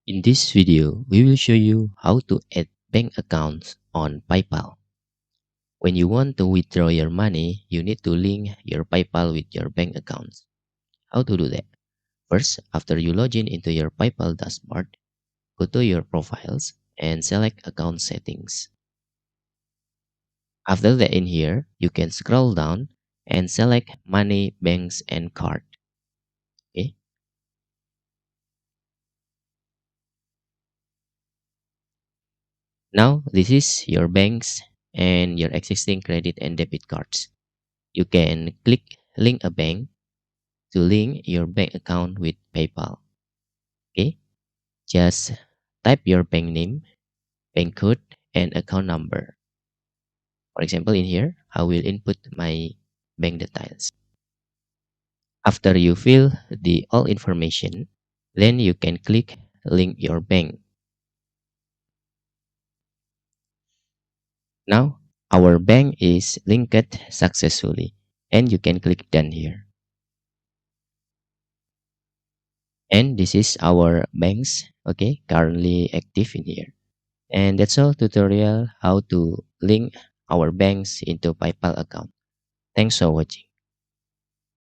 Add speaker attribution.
Speaker 1: In this video, we will show you how to add bank accounts on PayPal. When you want to withdraw your money, you need to link your PayPal with your bank accounts. How to do that? First, after you log in into your PayPal dashboard, go to your profiles and select account settings. After that, in here, you can scroll down and select money, banks, and card. Okay. Now, this is your banks and your existing credit and debit cards. You can click link a bank to link your bank account with PayPal. Okay, just type your bank name, bank code, and account number. For example, in here, I will input my bank details. After you fill the all information, then you can click link your bank. Now, our bank is linked successfully, and you can click done here. And this is our banks, okay, currently active in here. And that's all tutorial how to link our banks into PayPal account. Thanks for watching.